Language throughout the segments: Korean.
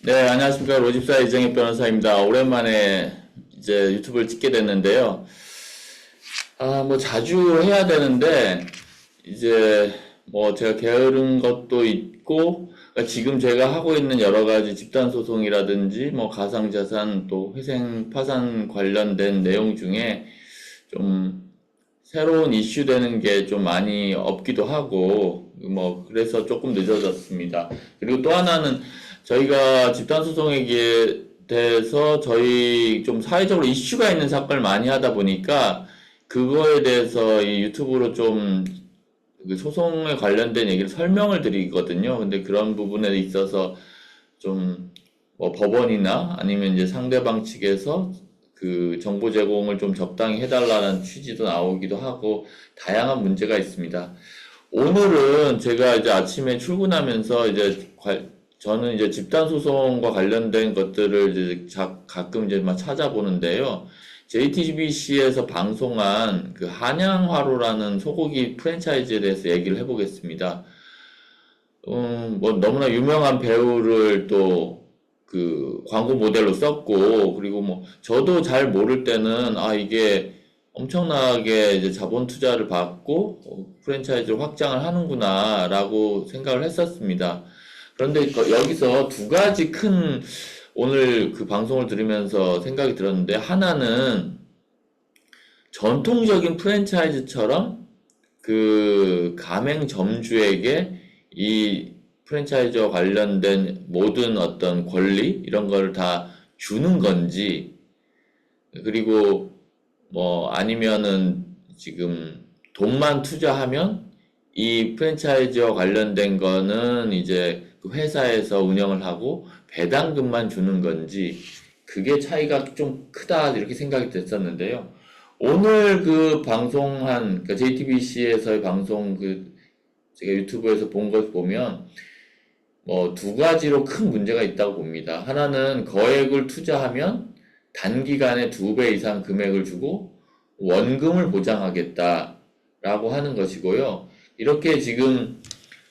네, 안녕하십니까. 로집사 이정희 변호사입니다. 오랜만에 이제 유튜브를 찍게 됐는데요. 뭐 자주 해야 되는데, 이제 뭐 제가 게으른 것도 있고, 그러니까 지금 제가 하고 있는 여러 가지 집단소송이라든지, 뭐 가상자산 또 회생 파산 관련된 내용 중에 좀 새로운 이슈 되는 게 좀 많이 없기도 하고, 뭐, 그래서 조금 늦어졌습니다. 그리고 또 하나는 저희가 집단소송에 대해서 저희 좀 사회적으로 이슈가 있는 사건을 많이 하다 보니까 그거에 대해서 이 유튜브로 좀 그 소송에 관련된 얘기를 설명을 드리거든요. 근데 그런 부분에 있어서 좀 뭐 법원이나 아니면 이제 상대방 측에서 그 정보 제공을 좀 적당히 해달라는 취지도 나오기도 하고 다양한 문제가 있습니다. 오늘은 제가 이제 아침에 출근하면서 저는 이제 집단 소송과 관련된 것들을 이제 가끔 이제 막 찾아보는데요. JTBC에서 방송한 그 한양화로라는 소고기 프랜차이즈에 대해서 얘기를 해보겠습니다. 뭐 너무나 유명한 배우를 또 그 광고 모델로 썼고, 그리고 뭐 저도 잘 모를 때는 이게 엄청나게 이제 자본 투자를 받고 프랜차이즈를 확장을 하는구나라고 생각을 했었습니다. 그런데 여기서 두 가지 큰 오늘 그 방송을 들으면서 생각이 들었는데, 하나는 전통적인 프랜차이즈처럼 그 가맹점주에게 이 프랜차이즈와 관련된 모든 어떤 권리 이런 거를 다 주는 건지, 그리고 뭐 아니면은 지금 돈만 투자하면 이 프랜차이즈와 관련된 거는 이제 그 회사에서 운영을 하고 배당금만 주는 건지, 그게 차이가 좀 크다 이렇게 생각이 됐었는데요. 오늘 그 방송한 그 JTBC에서의 방송 그 제가 유튜브에서 본 것 보면 뭐 두 가지로 큰 문제가 있다고 봅니다. 하나는 거액을 투자하면 단기간에 2배 이상 금액을 주고 원금을 보장하겠다라고 하는 것이고요. 이렇게 지금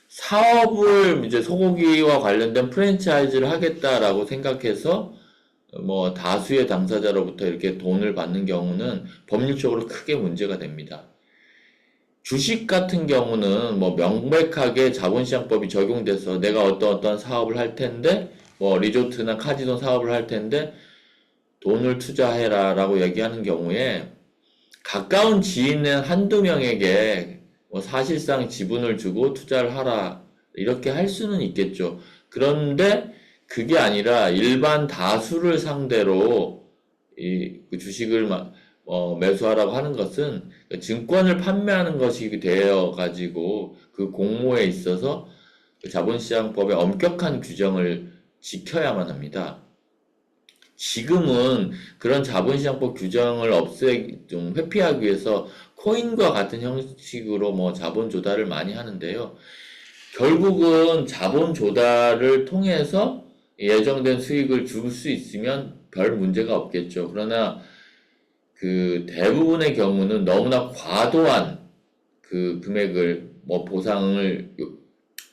사업을 이제 소고기와 관련된 프랜차이즈를 하겠다라고 생각해서 뭐 다수의 당사자로부터 이렇게 돈을 받는 경우는 법률적으로 크게 문제가 됩니다. 주식 같은 경우는 뭐 명백하게 자본시장법이 적용돼서 내가 어떤 사업을 할 텐데, 뭐 리조트나 카지노 사업을 할 텐데 돈을 투자해라 라고 얘기하는 경우에 가까운 지인은 한두 명에게 뭐 사실상 지분을 주고 투자를 하라 이렇게 할 수는 있겠죠. 그런데 그게 아니라 일반 다수를 상대로 그 주식을 매수하라고 하는 것은 증권을 판매하는 것이 되어 가지고 그 공모에 있어서 그 자본시장법의 엄격한 규정을 지켜야만 합니다. 지금은 그런 자본시장법 규정을 좀 회피하기 위해서 코인과 같은 형식으로 뭐 자본 조달을 많이 하는데요. 결국은 자본 조달을 통해서 예정된 수익을 줄 수 있으면 별 문제가 없겠죠. 그러나 그 대부분의 경우는 너무나 과도한 그 금액을 뭐 보상을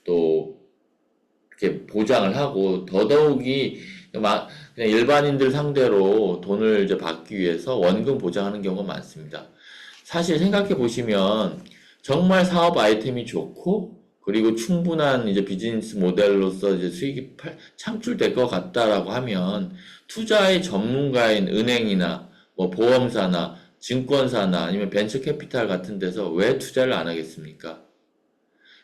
또 이렇게 보장을 하고, 더더욱이 그냥 일반인들 상대로 돈을 이제 받기 위해서 원금 보장하는 경우가 많습니다. 사실 생각해 보시면 정말 사업 아이템이 좋고 그리고 충분한 이제 비즈니스 모델로서 이제 수익이 창출될 것 같다라고 하면 투자의 전문가인 은행이나 뭐 보험사나 증권사나 아니면 벤처 캐피탈 같은 데서 왜 투자를 안 하겠습니까?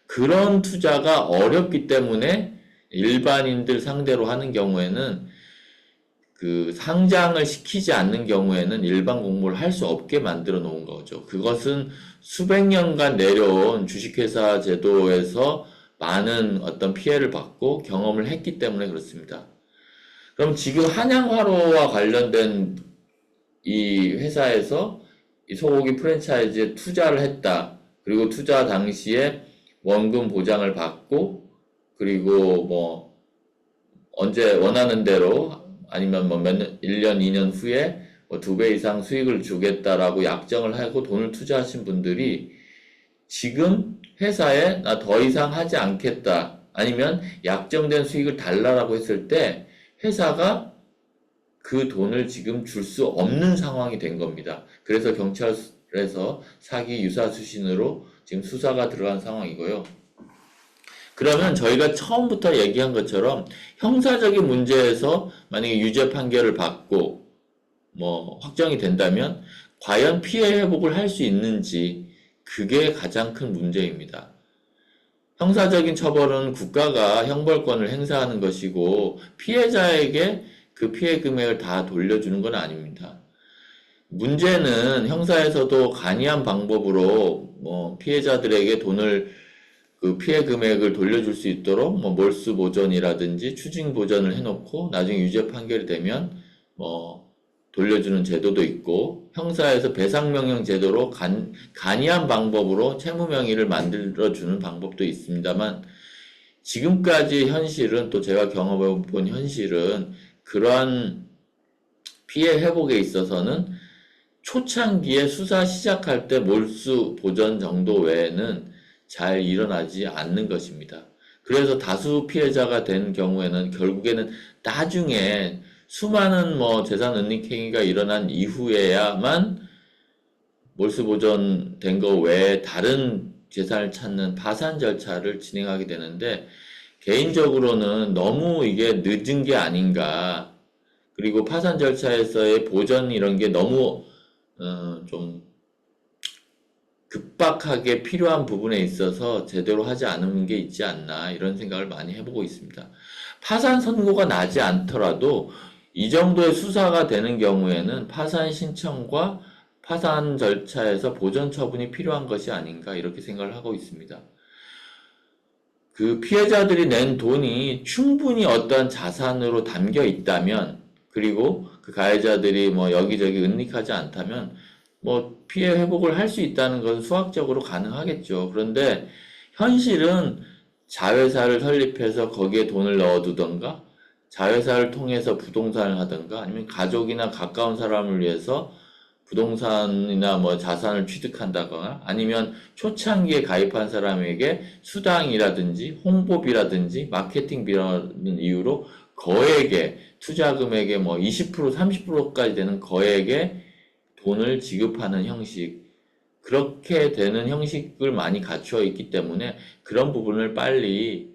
그런 투자가 어렵기 때문에 일반인들 상대로 하는 경우에는, 그 상장을 시키지 않는 경우에는 일반 공모를 할 수 없게 만들어 놓은 거죠. 그것은 수백 년간 내려온 주식회사 제도에서 많은 어떤 피해를 받고 경험을 했기 때문에 그렇습니다. 그럼 지금 한양화로와 관련된 이 회사에서 이 소고기 프랜차이즈에 투자를 했다. 그리고 투자 당시에 원금 보장을 받고, 그리고 뭐 언제 원하는 대로 아니면 뭐 1년, 2년 후에 뭐 2배 이상 수익을 주겠다라고 약정을 하고 돈을 투자하신 분들이 지금 회사에 나 더 이상 하지 않겠다, 아니면 약정된 수익을 달라라고 했을 때 회사가 그 돈을 지금 줄 수 없는 상황이 된 겁니다. 그래서 경찰에서 사기 유사수신으로 지금 수사가 들어간 상황이고요. 그러면 저희가 처음부터 얘기한 것처럼 형사적인 문제에서 만약에 유죄 판결을 받고 뭐 확정이 된다면 과연 피해 회복을 할 수 있는지, 그게 가장 큰 문제입니다. 형사적인 처벌은 국가가 형벌권을 행사하는 것이고 피해자에게 그 피해 금액을 다 돌려주는 건 아닙니다. 문제는 형사에서도 간이한 방법으로 뭐 피해자들에게 돈을, 그 피해 금액을 돌려줄 수 있도록 뭐 몰수 보전이라든지 추징 보전을 해놓고 나중에 유죄 판결이 되면 뭐 돌려주는 제도도 있고, 형사에서 배상명령 제도로 간이한 방법으로 채무 명의를 만들어주는 방법도 있습니다만, 지금까지 현실은, 또 제가 경험해 본 현실은, 그러한 피해 회복에 있어서는 초창기에 수사 시작할 때 몰수 보전 정도 외에는 잘 일어나지 않는 것입니다. 그래서 다수 피해자가 된 경우에는 결국에는 나중에 수많은 뭐 재산 은닉 행위가 일어난 이후에야만 몰수 보전된 거 외에 다른 재산을 찾는 파산 절차를 진행하게 되는데, 개인적으로는 너무 이게 늦은 게 아닌가. 그리고 파산 절차에서의 보전 이런 게 너무 좀 급박하게 필요한 부분에 있어서 제대로 하지 않은 게 있지 않나, 이런 생각을 많이 해보고 있습니다. 파산 선고가 나지 않더라도 이 정도의 수사가 되는 경우에는 파산 신청과 파산 절차에서 보전 처분이 필요한 것이 아닌가, 이렇게 생각을 하고 있습니다. 그 피해자들이 낸 돈이 충분히 어떠한 자산으로 담겨 있다면, 그리고 그 가해자들이 뭐 여기저기 은닉하지 않다면 뭐 피해 회복을 할 수 있다는 것은 수학적으로 가능하겠죠. 그런데 현실은 자회사를 설립해서 거기에 돈을 넣어두던가, 자회사를 통해서 부동산을 하던가, 아니면 가족이나 가까운 사람을 위해서 부동산이나 뭐 자산을 취득한다거나, 아니면 초창기에 가입한 사람에게 수당이라든지 홍보비라든지 마케팅비라는 이유로 거액의 투자 금액의 뭐 20%, 30%까지 되는 거액의 돈을 지급하는 형식, 그렇게 되는 형식을 많이 갖추어 있기 때문에 그런 부분을 빨리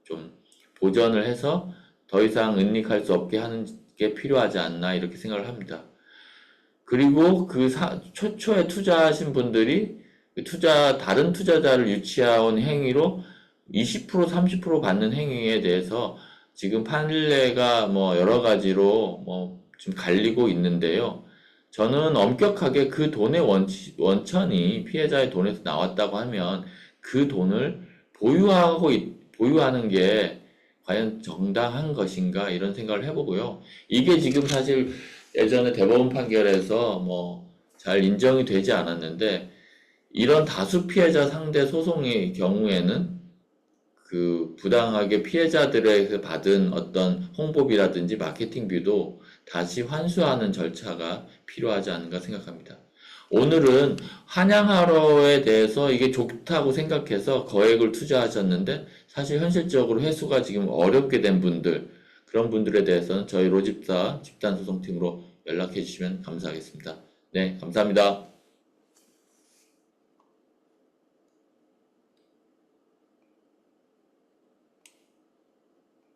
좀 보전을 해서 더 이상 은닉할 수 없게 하는 게 필요하지 않나, 이렇게 생각을 합니다. 그리고 그 초초에 투자하신 분들이 다른 투자자를 유치해온 행위로 20%, 30% 받는 행위에 대해서 지금 판례가 뭐 여러 가지로 뭐 좀 갈리고 있는데요. 저는 엄격하게 그 돈의 원천이 피해자의 돈에서 나왔다고 하면 그 돈을 보유하는 게 과연 정당한 것인가, 이런 생각을 해보고요. 이게 지금 사실 예전에 대법원 판결에서 뭐 잘 인정이 되지 않았는데, 이런 다수 피해자 상대 소송의 경우에는 그 부당하게 피해자들에게 받은 어떤 홍보비라든지 마케팅비도 다시 환수하는 절차가 필요하지 않은가 생각합니다. 오늘은 한양하로에 대해서 이게 좋다고 생각해서 거액을 투자하셨는데 사실 현실적으로 회수가 지금 어렵게 된 분들, 그런 분들에 대해서는 저희 로집사 집단소송팀으로 연락해 주시면 감사하겠습니다. 네, 감사합니다.